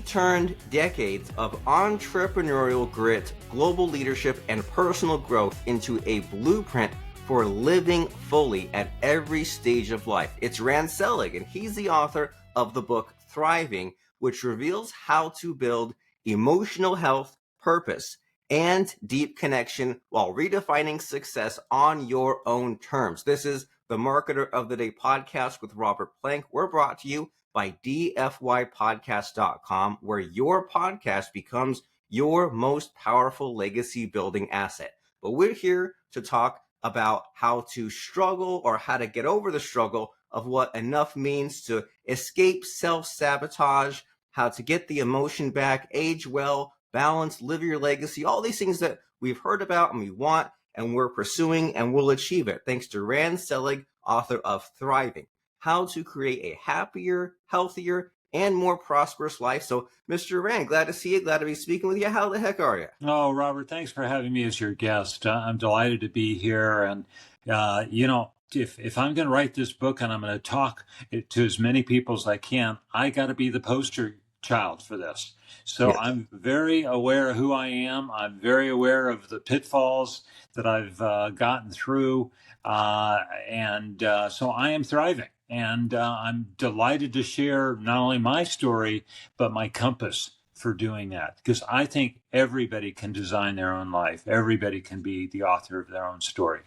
turned decades of entrepreneurial grit, global leadership, and personal growth into a blueprint for living fully at every stage of life. It's Rand Selig, and he's the author of the book Thriving, which reveals how to build emotional health, purpose, and deep connection while redefining success on your own terms. This is the Marketer of the Day podcast with Robert Plank. We're brought to you by dfypodcast.com, where your podcast becomes your most powerful legacy building asset. But we're here to talk about how to struggle or how to get over the struggle of what enough means, to escape self-sabotage, how to get the emotion back, age well, balance, live your legacy, all these things that we've heard about and we want and we're pursuing, and we'll achieve it thanks to Rand Selig, author of Thriving, how to create a happier, healthier, and more prosperous life. So, Mr. Rand, glad to see you. Glad to be speaking with you. How the heck are you? Oh, Robert, thanks for having me as your guest. I'm delighted to be here. And, if I'm going to write this book and I'm going to talk it to as many people as I can, I got to be the poster child for this. So Yes. I'm very aware of who I am. I'm very aware of the pitfalls that I've gotten through. So I am thriving. And I'm delighted to share not only my story, but my compass for doing that. Because I think everybody can design their own life. Everybody can be the author of their own story.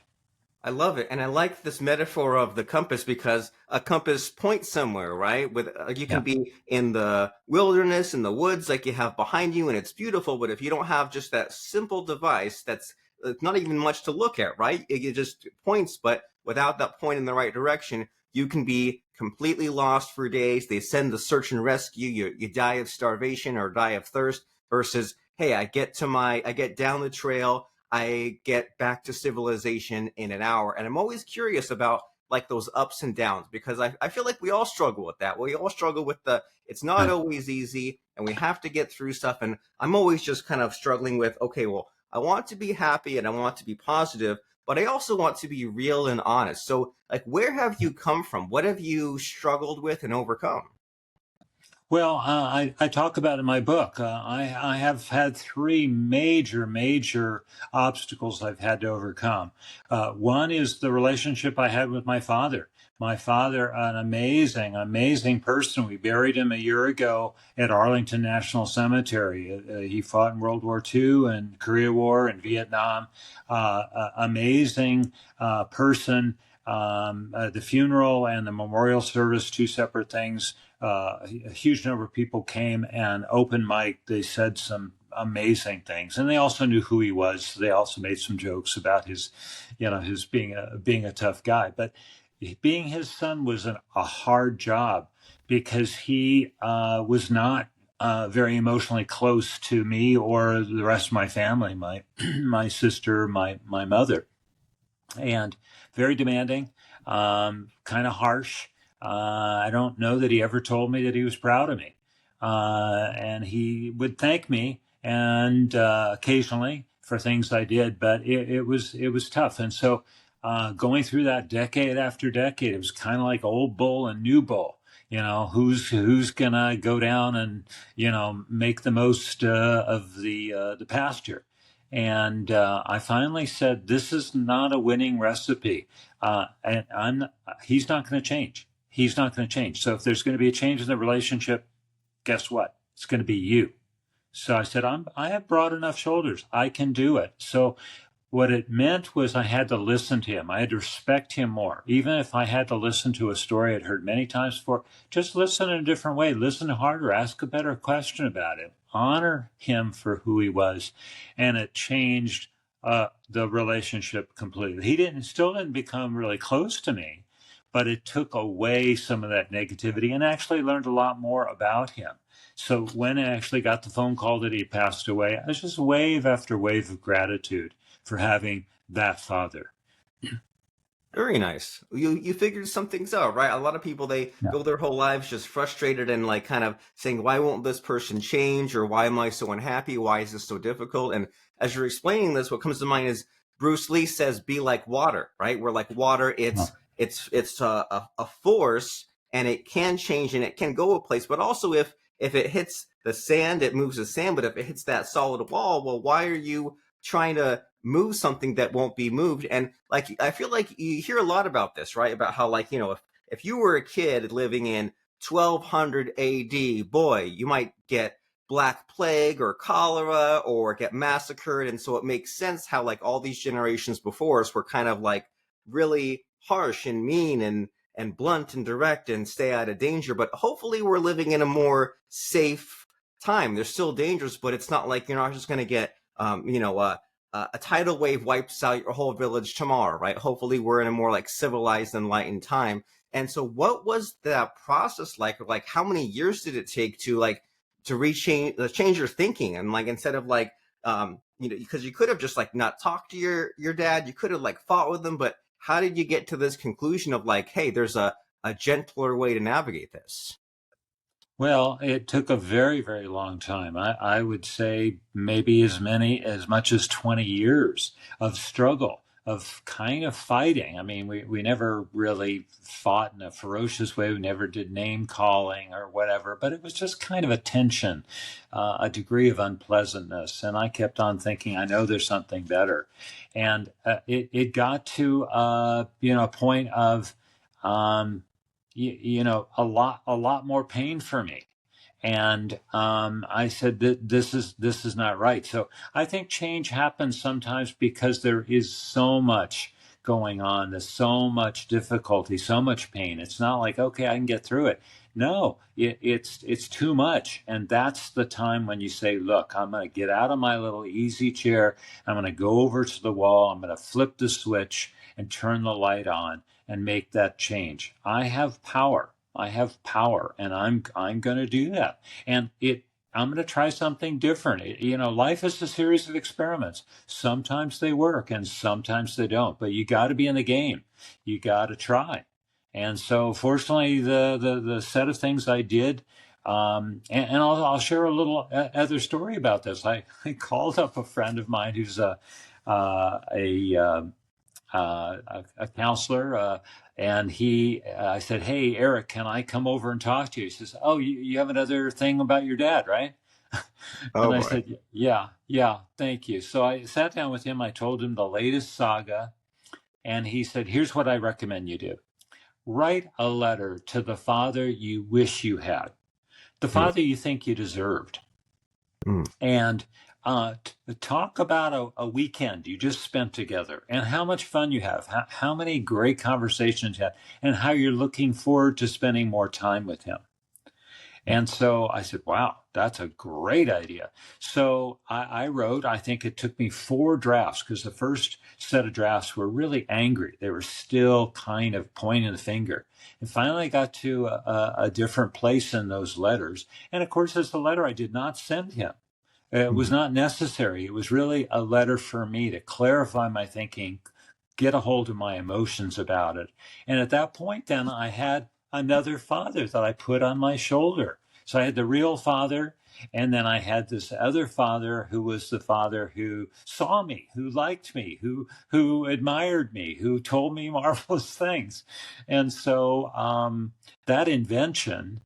I love it. And I like this metaphor of the compass, because a compass points somewhere, right? With you can be in the wilderness, in the woods, like you have behind you, and it's beautiful. But if you don't have just that simple device, it's not even much to look at, right? It just points, but without that point in the right direction, you can be completely lost for days. They send the search and rescue. You die of starvation or die of thirst, versus, hey, I get down the trail, I get back to civilization in an hour. And I'm always curious about like those ups and downs, because I feel like we all struggle with that. We all struggle with it's not always easy and we have to get through stuff. And I'm always just kind of struggling with, okay, well, I want to be happy and I want to be positive, but I also want to be real and honest. So like, where have you come from? What have you struggled with and overcome? Well, I talk about in my book. I have had three major obstacles I've had to overcome. One is the relationship I had with my father. My father, an amazing person. We buried him a year ago at Arlington National Cemetery. He fought in World War II and Korea War and Vietnam. Amazing person. The funeral and the memorial service, two separate things. A huge number of people came, and open mic, they said some amazing things, and they also knew who he was. They also made some jokes about his being a tough guy. But being his son was a hard job, because he was not very emotionally close to me or the rest of my family, my sister, my mother, and very demanding, kind of harsh. I don't know that he ever told me that he was proud of me. And he would thank me and occasionally for things I did, but it was tough. And so going through that decade after decade, it was kind of like old bull and new bull. Who's gonna go down and make the most of the pasture. And I finally said, this is not a winning recipe. And he's not going to change. He's not going to change. So if there's going to be a change in the relationship, guess what? It's going to be you. So I said, I have broad enough shoulders. I can do it. So what it meant was I had to listen to him. I had to respect him more. Even if I had to listen to a story I'd heard many times before, just listen in a different way. Listen harder. Ask a better question about it. Honor him for who he was. And it changed the relationship completely. He still didn't become really close to me, but it took away some of that negativity, and actually learned a lot more about him. So when I actually got the phone call that he passed away, I was just wave after wave of gratitude for having that father. Very nice. You figured some things out, right? A lot of people, they go their whole lives just frustrated and like kind of saying, why won't this person change? Or why am I so unhappy? Why is this so difficult? And as you're explaining this, what comes to mind is Bruce Lee says, be like water, right? We're like water. It's a force, and it can change and it can go a place. But also, if if it hits the sand, it moves the sand, but if it hits that solid wall, well, why are you trying to move something that won't be moved? And like, I feel like you hear a lot about this, right? About how, like, if you were a kid living in 1200 AD, boy, you might get Black Plague or cholera or get massacred. And so it makes sense how, like, all these generations before us were kind of like really harsh and mean and blunt and direct and stay out of danger. But hopefully we're living in a more safe time. There's still dangers, but it's not like you're not just going to get, a tidal wave wipes out your whole village tomorrow, right? Hopefully we're in a more like civilized, enlightened time. And so what was that process like? Like, how many years did it take to like to change your thinking? And like, instead of like, because you could have just like not talked to your dad, you could have like fought with him, but how did you get to this conclusion of like, hey, there's a gentler way to navigate this? Well, it took a very, very long time. I would say maybe as much as 20 years of struggle, of kind of fighting. I mean, we never really fought in a ferocious way. We never did name calling or whatever, but it was just kind of a tension, a degree of unpleasantness. And I kept on thinking, I know there's something better. And it got to, a point of, a lot more pain for me. And I said that this is not right. So I think change happens sometimes because there is so much going on. There's so much difficulty, so much pain. It's not like, okay, I can get through it. No, it's too much. And that's the time when you say, look, I'm going to get out of my little easy chair. I'm going to go over to the wall. I'm going to flip the switch and turn the light on and make that change. I have power. I have power, and I'm going to do that. And I'm going to try something different. Life is a series of experiments. Sometimes they work, and sometimes they don't. But you got to be in the game. You got to try. And so, fortunately, the set of things I did. And I'll share a little other story about this. I called up a friend of mine who's a counselor, and I said, "Hey, Eric, can I come over and talk to you?" He says, "Oh, you have another thing about your dad, right?" Oh And I boy. said, "Yeah, yeah, thank you." So I sat down with him. I told him the latest saga, and he said, "Here's what I recommend you do: write a letter to the father you wish you had, the Mm, father you think you deserved." mm, And talk about a weekend you just spent together and how much fun you have, how many great conversations you had, and how you're looking forward to spending more time with him. And so I said, wow, that's a great idea. So I wrote, I think it took me 4 drafts because the first set of drafts were really angry. They were still kind of pointing the finger. And finally I got to a different place in those letters. And of course, it's the letter I did not send him. It was mm. not necessary. It was really a letter for me to clarify my thinking, get a hold of my emotions about it. And at that point, then I had another father that I put on my shoulder. So I had the real father, and then I had this other father who was the father who saw me, who liked me, who admired me, who told me marvelous things. And so that invention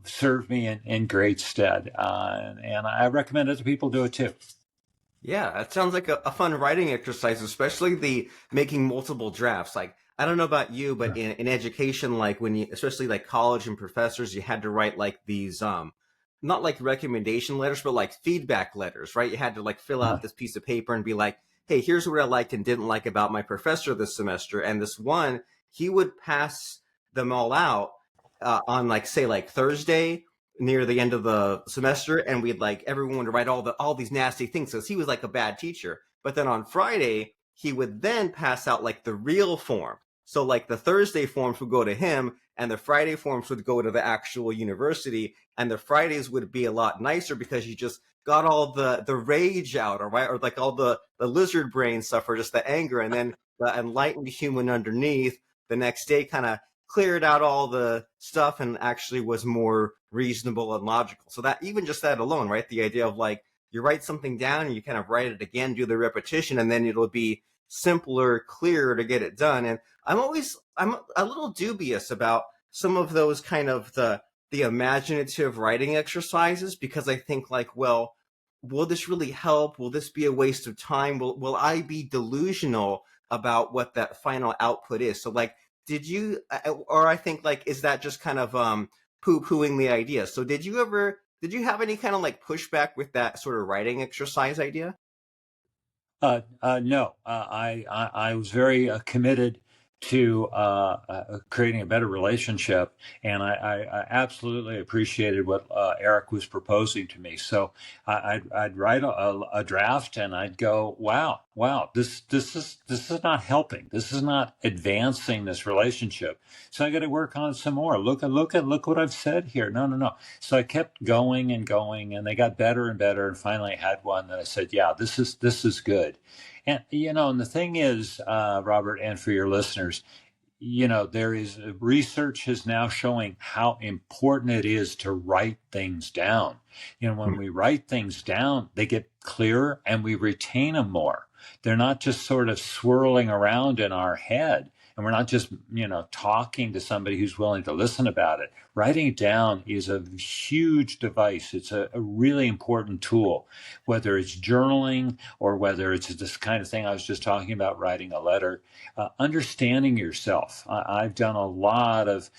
served me in great stead. And I recommend other people do it too. Yeah, it sounds like a fun writing exercise, especially the making multiple drafts. Like, I don't know about you, but in education, like when you, especially like college and professors, you had to write like these, not like recommendation letters, but like feedback letters, right? You had to like fill out this piece of paper and be like, hey, here's what I liked and didn't like about my professor this semester. And this one, he would pass them all out on like, say, like Thursday near the end of the semester, and we'd like everyone to write all these nasty things because he was like a bad teacher. But then on Friday, he would then pass out like the real form. So like the Thursday forms would go to him, and the Friday forms would go to the actual university, and the Fridays would be a lot nicer because you just got all the rage out, or right, or like all the lizard brain stuff, or just the anger, and then the enlightened human underneath the next day kind of cleared out all the stuff and actually was more reasonable and logical. So that, even just that alone, right? The idea of like you write something down and you kind of write it again, do the repetition, and then it'll be simpler, clearer to get it done. And I'm a little dubious about some of those kind of the imaginative writing exercises because I think like, well, will this really help? Will this be a waste of time? Will I be delusional about what that final output is? So like, did you, or I think like, is that just kind of poo-pooing the idea? So did you have any kind of like pushback with that sort of writing exercise idea? No, I was very committed to creating a better relationship, and I absolutely appreciated what Eric was proposing to me. So I'd write a draft, and I'd go, wow, this is not helping. This is not advancing this relationship. So I got to work on it some more. Look what I've said here. No. So I kept going and going, and they got better and better. And finally, I had one that I said, "Yeah, this is good." And and the thing is, Robert, and for your listeners, there is research is now showing how important it is to write things down. When we write things down, they get clearer and we retain them more. They're not just sort of swirling around in our head. And we're not just, talking to somebody who's willing to listen about it. Writing it down is a huge device. It's a really important tool, whether it's journaling or whether it's this kind of thing I was just talking about, writing a letter. Understanding yourself. I've done a lot of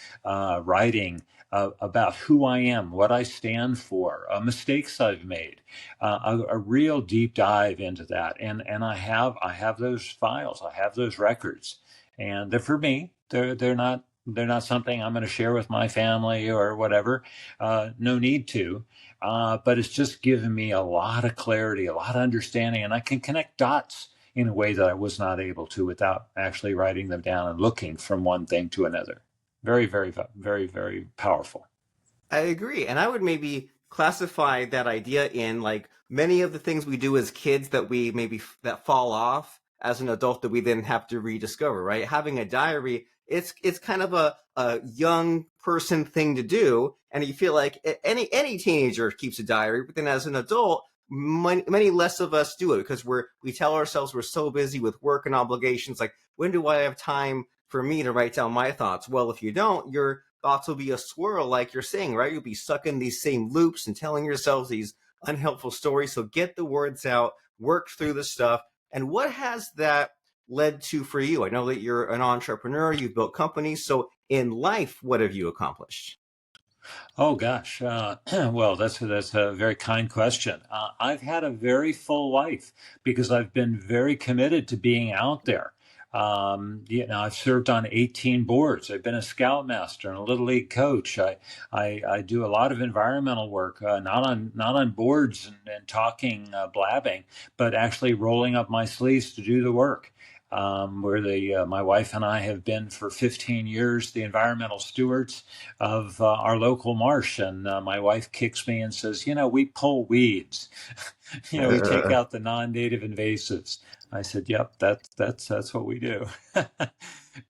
writing about who I am, what I stand for, mistakes I've made, a real deep dive into that, and I have those files, I have those records, and they're for me. They're not something I'm going to share with my family or whatever. No need to. But it's just given me a lot of clarity, a lot of understanding, and I can connect dots in a way that I was not able to without actually writing them down and looking from one thing to another. Very, very, very, very powerful. I agree. And I would maybe classify that idea in like many of the things we do as kids that we maybe that fall off as an adult that we then have to rediscover, right? Having a diary, it's kind of a young person thing to do. And you feel like any teenager keeps a diary, but then as an adult, many less of us do it because we tell ourselves we're so busy with work and obligations. Like, when do I have time for me to write down my thoughts? Well, if you don't, your thoughts will be a swirl, like you're saying, right? You'll be stuck in these same loops and telling yourselves these unhelpful stories. So get the words out, work through the stuff. And what has that led to for you? I know that you're an entrepreneur, you've built companies. So in life, what have you accomplished? Oh gosh, well, that's a very kind question. I've had a very full life because I've been very committed to being out there. I've served on 18 boards. I've been a scoutmaster and a little league coach. I do a lot of environmental work, not on boards and talking, blabbing, but actually rolling up my sleeves to do the work. Where my wife and I have been for 15 years the environmental stewards of our local marsh, and my wife kicks me and says, "We pull weeds, we take out the non-native invasives." I said, "Yep, that's what we do."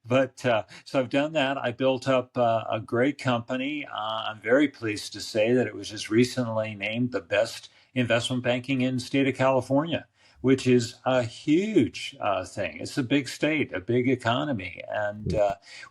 But so I've done that. I built up a great company. I'm very pleased to say that it was just recently named the best investment banking in the state of California, which is a huge thing. It's a big state, a big economy. And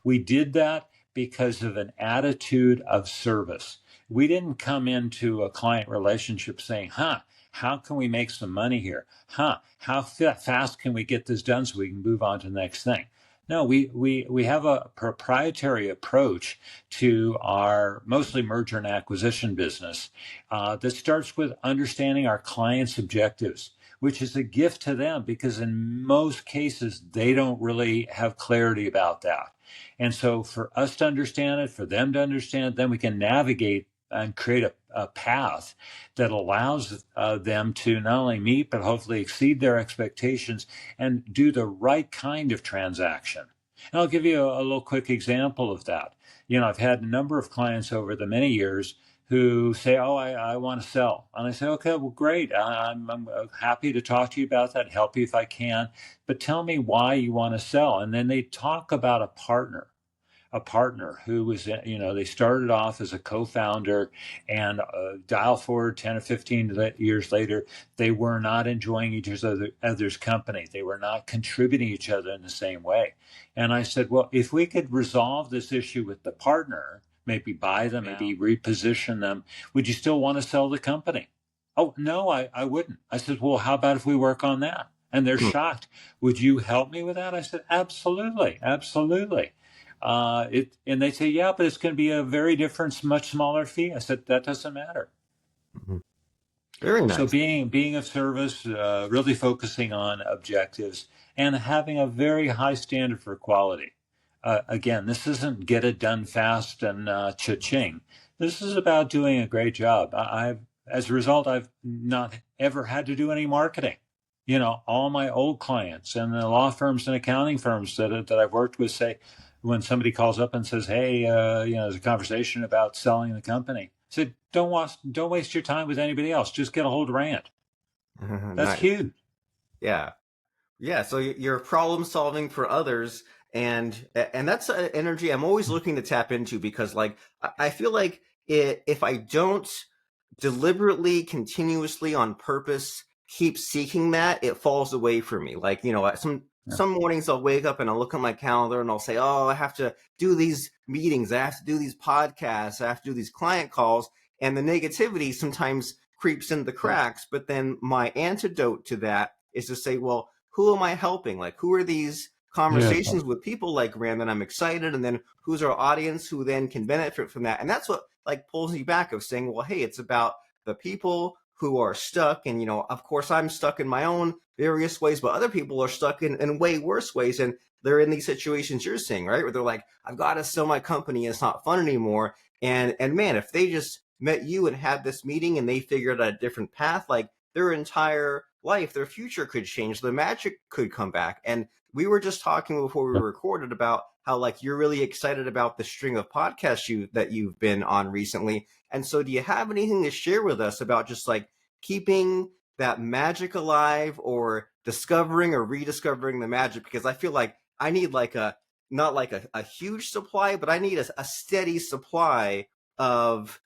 we did that because of an attitude of service. We didn't come into a client relationship saying, how can we make some money here? How fast can we get this done so we can move on to the next thing? No, we have a proprietary approach to our mostly merger and acquisition business that starts with understanding our clients' objectives, which is a gift to them because in most cases, they don't really have clarity about that. And so for us to understand it, for them to understand it, then we can navigate and create a path that allows them to not only meet, but hopefully exceed their expectations and do the right kind of transaction. And I'll give you a little quick example of that. I've had a number of clients over the many years who say, "Oh, I want to sell." And I say, "Okay, well, great. I'm happy to talk to you about that, help you if I can. But tell me why you want to sell." And then they talk about a partner who was, they started off as a co-founder, and dial forward 10 or 15 years later, they were not enjoying each other's company. They were not contributing each other in the same way. And I said, well, if we could resolve this issue with the partner, maybe buy them, maybe reposition them. Would you still want to sell the company? Oh, no, I wouldn't. I said, well, how about if we work on that? And they're shocked. Would you help me with that? I said, absolutely, absolutely. And they say, yeah, but it's going to be a very different, much smaller fee. I said, that doesn't matter. Mhm. Very So nice. being of service, really focusing on objectives, and having a very high standard for quality. Again, this isn't get it done fast and cha-ching. This is about doing a great job. As a result, I've not ever had to do any marketing. All my old clients and the law firms and accounting firms that I've worked with say, when somebody calls up and says, "Hey, there's a conversation about selling the company," I said, "Don't waste your time with anybody else. Just get a hold of Rand." That's Nice. huge. Yeah. Yeah, so you're problem solving for others, and that's an energy I'm always looking to tap into because, like, I feel like if I don't deliberately, continuously, on purpose, keep seeking that, it falls away from me. Like, Yeah. some mornings I'll wake up and I'll look at my calendar and I'll say, "Oh, I have to do these meetings, I have to do these podcasts, I have to do these client calls," and the negativity sometimes creeps in the cracks. But then my antidote to that is to say, well, who am I helping? Like, who are these Yeah. conversations with people like Rand that I'm excited, and then who's our audience who then can benefit from that? And that's what like pulls me back of saying, well, hey, it's about the people who are stuck. And, of course, I'm stuck in my own various ways, but other people are stuck in way worse ways. And they're in these situations you're seeing, right? Where they're like, I've got to sell my company. It's not fun anymore. And man, if they just met you and had this meeting and they figured out a different path, like their entire life, their future could change. The magic could come back. And we were just talking before we recorded about how like you're really excited about the string of podcasts that you've been on recently. And so do you have anything to share with us about just like keeping that magic alive or discovering or rediscovering the magic? Because I feel like I need like not like a huge supply, but I need a steady supply of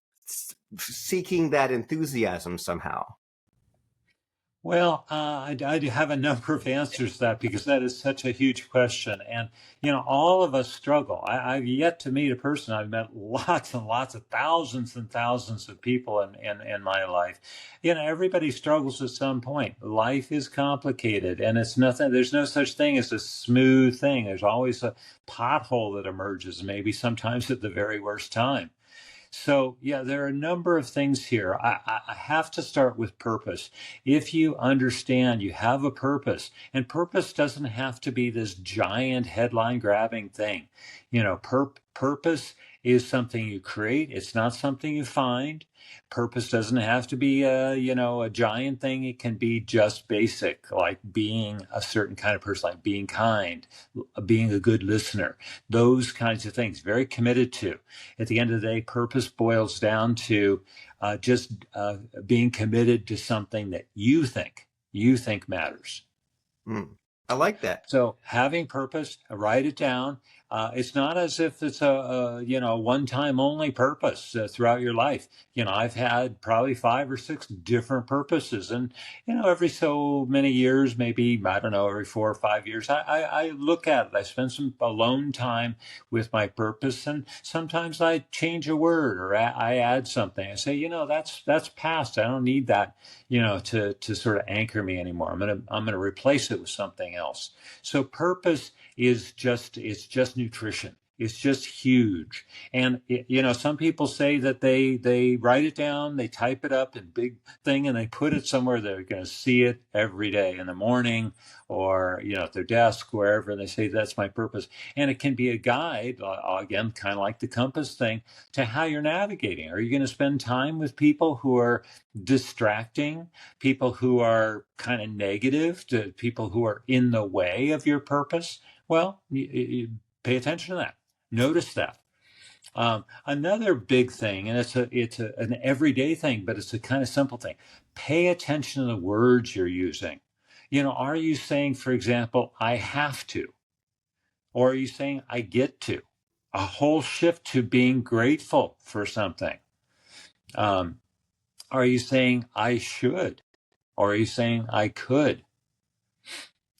seeking that enthusiasm somehow. Well, I have a number of answers to that because that is such a huge question. And, all of us struggle. I've yet to meet a person. I've met lots and lots of thousands and thousands of people in my life. Everybody struggles at some point. Life is complicated and there's no such thing as a smooth thing. There's always a pothole that emerges, maybe sometimes at the very worst time. So, yeah, there are a number of things here. I have to start with purpose. If you understand you have a purpose, and purpose doesn't have to be this giant headline grabbing thing. Purpose is something you create. It's not something you find. Purpose doesn't have to be a giant thing. It can be just basic, like being a certain kind of person, like being kind, being a good listener, those kinds of things. Very committed to. At the end of the day, purpose boils down to just being committed to something that you think matters. Mm, I like that. So having purpose, write it down. It's not as if it's a one-time only purpose throughout your life. I've had probably 5 or 6 different purposes, and every so many years, maybe I don't know, every 4 or 5 years, I look at it. I spend some alone time with my purpose, and sometimes I change a word or I add something. I say, that's past. I don't need that, to sort of anchor me anymore. I'm gonna replace it with something else. So purpose it's just nutrition. It's just huge. And some people say that they write it down, they type it up in big thing, and they put it somewhere they're going to see it every day in the morning or at their desk, wherever. And they say that's my purpose. And it can be a guide, again, kind of like the compass thing, to how you're navigating. Are you going to spend time with people who are distracting, people who are kind of negative, to people who are in the way of your purpose? Well, you pay attention to that. Notice that. Another big thing, and an everyday thing, but it's a kind of simple thing. Pay attention to the words you're using. Are you saying, for example, I have to? Or are you saying I get to? A whole shift to being grateful for something. Are you saying I should? Or are you saying I could?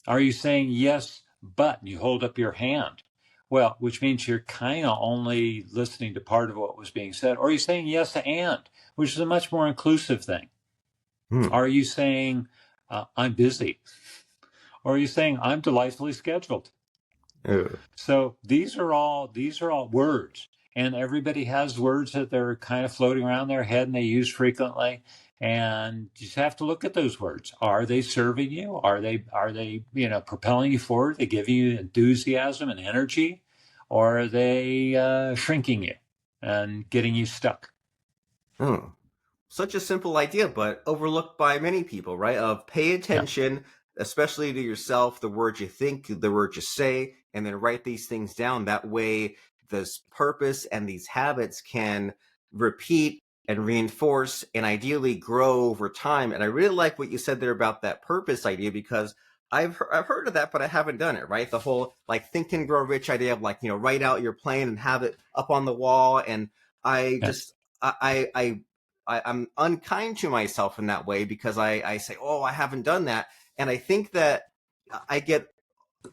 Are you saying yes, but you hold up your hand? Well, which means you're kind of only listening to part of what was being said, or you're saying yes and, which is a much more inclusive thing. Hmm. Are you saying I'm busy, or are you saying I'm delightfully scheduled? Uh, So these are all words, and everybody has words that they're kind of floating around their head and they use frequently. And you just have to look at those words. Are they serving you? Are they propelling you forward? They give you enthusiasm and energy, or are they shrinking you and getting you stuck? oh. Such a simple idea, but overlooked by many people, right? Of pay Yeah, attention, especially to yourself, the words you think, the words you say, and then write these things down. That way, this purpose and these habits can repeat and reinforce and ideally grow over time. And I really like what you said there about that purpose idea because I've heard of that, but I haven't done it, right? The whole like think and grow rich idea of like, write out your plan and have it up on the wall. And I yeah, just, I'm unkind to myself in that way because I say, oh, I haven't done that. And I think that I get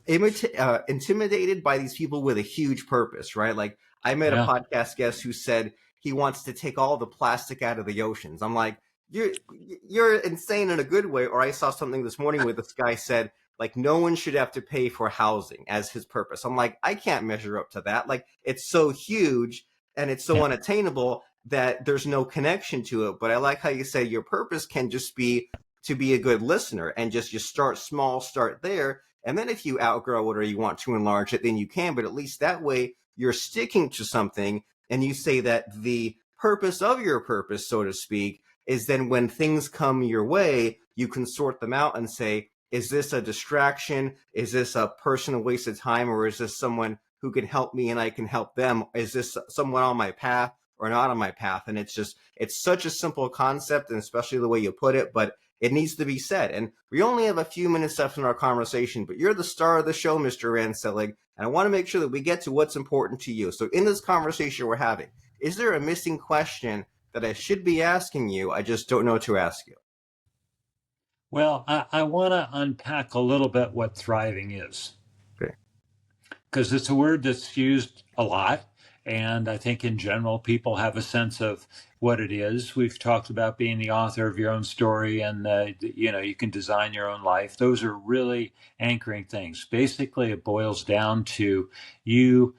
intimidated by these people with a huge purpose, right? Like I met a yeah. podcast guest who said he wants to take all the plastic out of the oceans. I'm like, you're insane in a good way. Or I saw something this morning where this guy said like no one should have to pay for housing as his purpose. I'm like, I can't measure up to that. Like it's so huge and it's so Yeah. unattainable that there's no connection to it. But I like how you say your purpose can just be to be a good listener and just you start small, start there, and then if you outgrow it or you want to enlarge it, then you can. But at least that way you're sticking to something. And you say that the purpose of your purpose, so to speak, is then when things come your way, you can sort them out and say, is this a distraction? Is this a personal waste of time? Or is this someone who can help me and I can help them? Is this someone on my path or not on my path? And it's such a simple concept, and especially the way you put it, but it needs to be said. And we only have a few minutes left in our conversation, but you're the star of the show, Mr. Rand Selig, and I want to make sure that we get to what's important to you. So in this conversation we're having, is there a missing question that I should be asking you? I just don't know to ask you. Well, I want to unpack a little bit what thriving is, Okay. because it's a word that's used a lot. And I think in general, people have a sense of what it is. We've talked about being the author of your own story and, you can design your own life. Those are really anchoring things. Basically, it boils down to you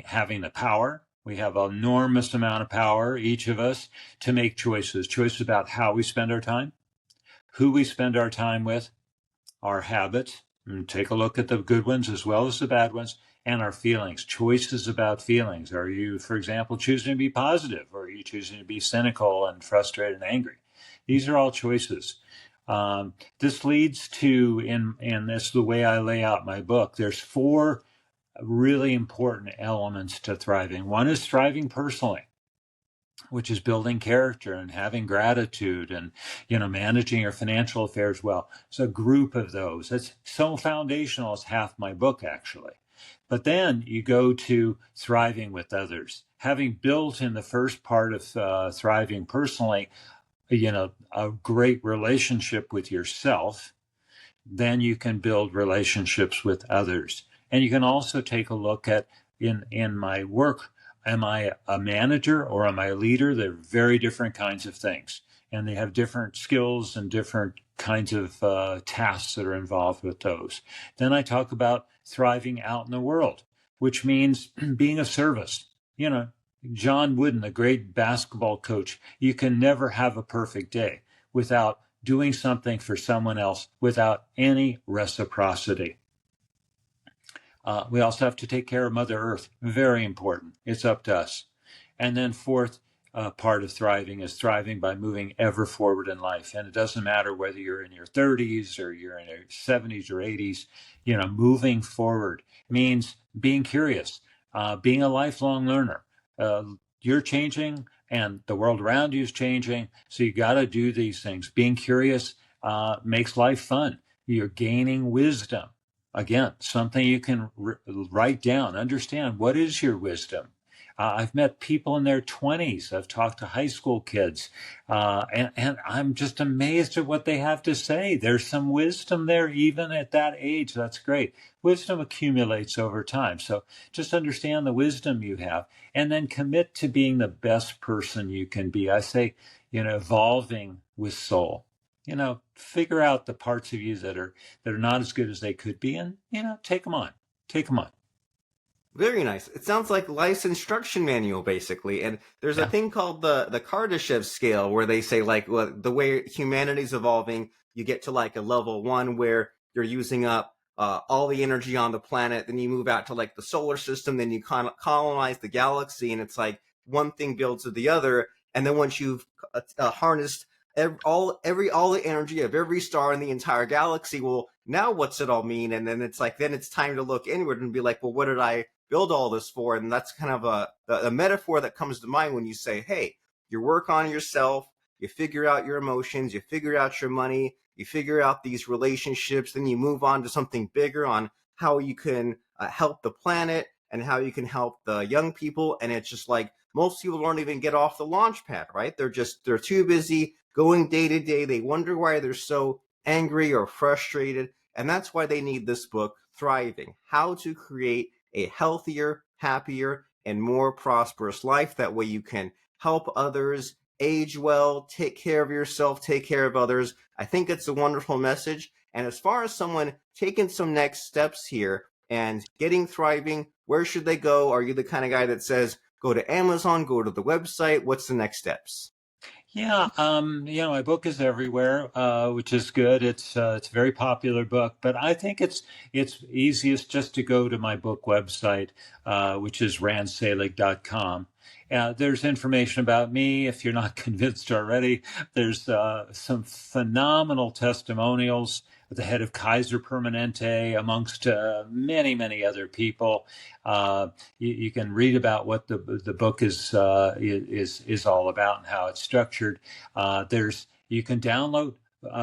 having the power. We have an enormous amount of power, each of us, to make choices about how we spend our time, who we spend our time with, our habits, and take a look at the good ones as well as the bad ones, and our feelings, choices about feelings. Are you, for example, choosing to be positive, or are you choosing to be cynical and frustrated and angry? These are all choices. This leads to, and this is the way I lay out my book, there's four really important elements to thriving. One is thriving personally, which is building character and having gratitude and managing your financial affairs well. It's a group of those. It's so foundational. It's half my book, actually. But then you go to thriving with others. Having built in the first part of thriving personally, a great relationship with yourself, then you can build relationships with others. And you can also take a look at in my work, am I a manager or am I a leader? They're very different kinds of things. And they have different skills and different kinds of tasks that are involved with those. Then I talk about thriving out in the world, which means being of service. John Wooden, the great basketball coach, you can never have a perfect day without doing something for someone else without any reciprocity. We also have to take care of Mother Earth. Very important. It's up to us. And then fourth part of thriving is thriving by moving ever forward in life. And it doesn't matter whether you're in your 30s or you're in your 70s or 80s, moving forward means being curious, being a lifelong learner. You're changing and the world around you is changing. So you got to do these things. Being curious makes life fun. You're gaining wisdom. Again, something you can write down, understand what is your wisdom. I've met people in their 20s. I've talked to high school kids, and I'm just amazed at what they have to say. There's some wisdom there, even at that age. That's great. Wisdom accumulates over time. So just understand the wisdom you have, and then commit to being the best person you can be. I say, evolving with soul. Figure out the parts of you that are not as good as they could be, and take them on. Take them on. Very nice. It sounds like life's instruction manual, basically. And there's a Yeah. thing called the Kardashev scale, where they say like, well, the way humanity's evolving, you get to like a level one where you're using up all the energy on the planet. Then you move out to like the solar system. Then you colonize the galaxy, and it's like one thing builds to the other. And then once you've harnessed all the energy of every star in the entire galaxy, well, now what's it all mean? And then it's like, then it's time to look inward and be like, well, what did I build all this for? And that's kind of a metaphor that comes to mind when you say, hey, you work on yourself, you figure out your emotions, you figure out your money, you figure out these relationships, then you move on to something bigger on how you can help the planet and how you can help the young people. And it's just like most people don't even get off the launch pad, right? They're too busy going day to day. They wonder why they're so angry or frustrated. And that's why they need this book, Thriving: How to Create a Healthier, Happier, and More Prosperous Life. That way you can help others, age well, take care of yourself, take care of others. I think it's a wonderful message. And as far as someone taking some next steps here and getting thriving, where should they go? Are you the kind of guy that says, go to Amazon, go to the website? What's the next steps? Yeah, my book is everywhere, which is good. It's a very popular book, but I think it's easiest just to go to my book website, which is randselig.com. There's information about me if you're not convinced already. There's some phenomenal testimonials at the head of Kaiser Permanente, amongst many, many other people. You can read about what the book is all about and how it's structured. You can download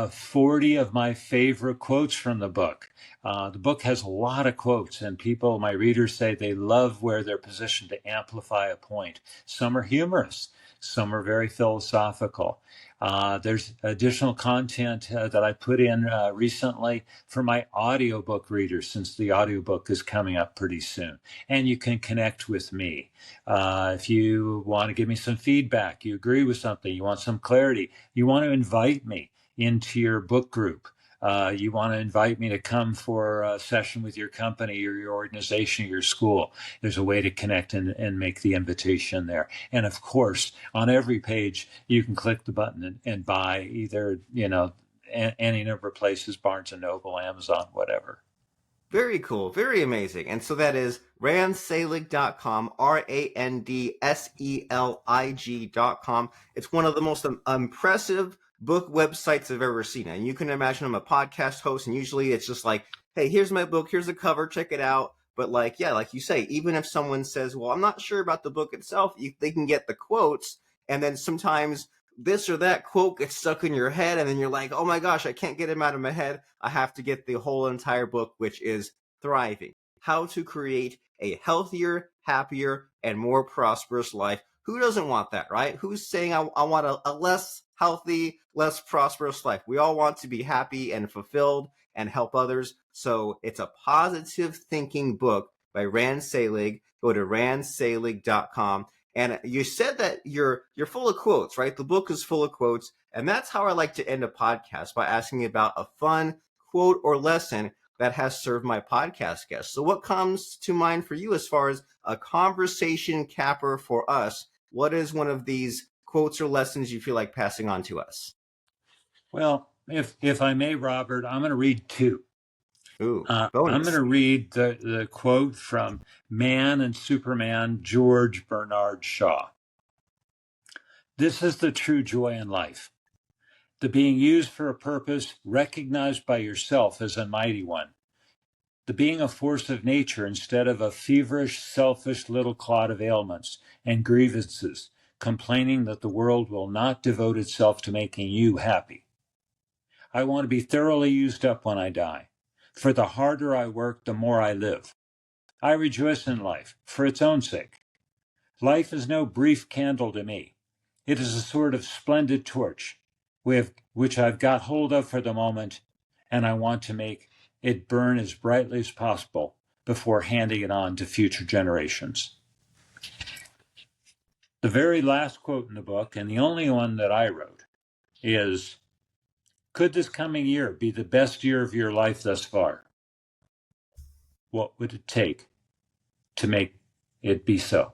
40 of my favorite quotes from the book. The book has a lot of quotes, and my readers say they love where they're positioned to amplify a point. Some are humorous, some are very philosophical. There's additional content that I put in recently for my audiobook readers, since the audiobook is coming up pretty soon. And you can connect with me. If you want to give me some feedback, you agree with something, you want some clarity, you want to invite me into your book group. You want to invite me to come for a session with your company or your organization or your school. There's a way to connect and make the invitation there. And of course, on every page, you can click the button and buy either, any number of places, Barnes and Noble, Amazon, whatever. Very cool. Very amazing. And so that is randselig.com, RANDSELIG.com. It's one of the most impressive book websites I've ever seen. And you can imagine I'm a podcast host, and usually it's just like, hey, here's my book, here's the cover, check it out. But like, yeah, like you say, even if someone says, well, I'm not sure about the book itself, they can get the quotes. And then sometimes this or that quote gets stuck in your head, and then you're like, oh my gosh, I can't get him out of my head. I have to get the whole entire book, which is Thriving: How to Create a Healthier, Happier, and More Prosperous Life. Who doesn't want that, right? Who's saying I want a less healthy, less prosperous life? We all want to be happy and fulfilled and help others. So it's a positive thinking book by Rand Selig. Go to randselig.com. And you said that you're full of quotes, right? The book is full of quotes, and that's how I like to end a podcast, by asking about a fun quote or lesson that has served my podcast guests. So what comes to mind for you as far as a conversation capper for us? What is one of these quotes or lessons you feel like passing on to us? Well, if I may, Robert, I'm going to read two. Ooh, I'm going bonus. to read the quote from Man and Superman, George Bernard Shaw. This is the true joy in life: the being used for a purpose recognized by yourself as a mighty one, the being a force of nature instead of a feverish, selfish little clod of ailments and grievances, complaining that the world will not devote itself to making you happy. I want to be thoroughly used up when I die, for the harder I work, the more I live. I rejoice in life for its own sake. Life is no brief candle to me. It is a sort of splendid torch, which I've got hold of for the moment, and I want to make it burn as brightly as possible before handing it on to future generations. The very last quote in the book, and the only one that I wrote, is, could this coming year be the best year of your life thus far? What would it take to make it be so?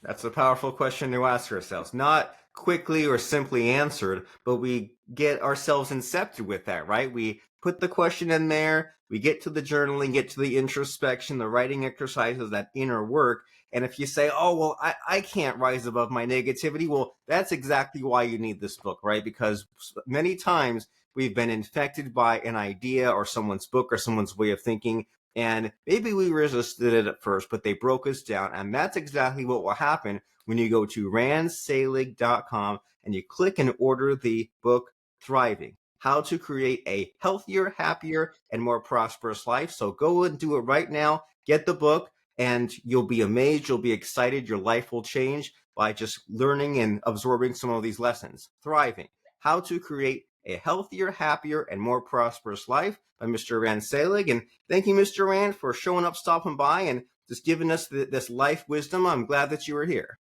That's a powerful question to ask ourselves. Not quickly or simply answered, but we get ourselves incepted with that, right? We put the question in there, we get to the journaling, get to the introspection, the writing exercises, that inner work. And if you say, oh, well, I can't rise above my negativity, well, that's exactly why you need this book, right? Because many times we've been infected by an idea or someone's book or someone's way of thinking. And maybe we resisted it at first, but they broke us down. And that's exactly what will happen when you go to randselig.com and you click and order the book Thriving, How to Create a Healthier, Happier, and More Prosperous Life. So go and do it right now. Get the book and you'll be amazed. You'll be excited. Your life will change by just learning and absorbing some of these lessons. Thriving, How to Create a Healthier, Happier, and More Prosperous Life by Mr. Rand Selig. And thank you, Mr. Rand, for showing up, stopping by, and just giving us this life wisdom. I'm glad that you were here.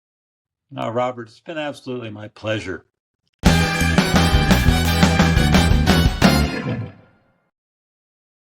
No, Robert, it's been absolutely my pleasure.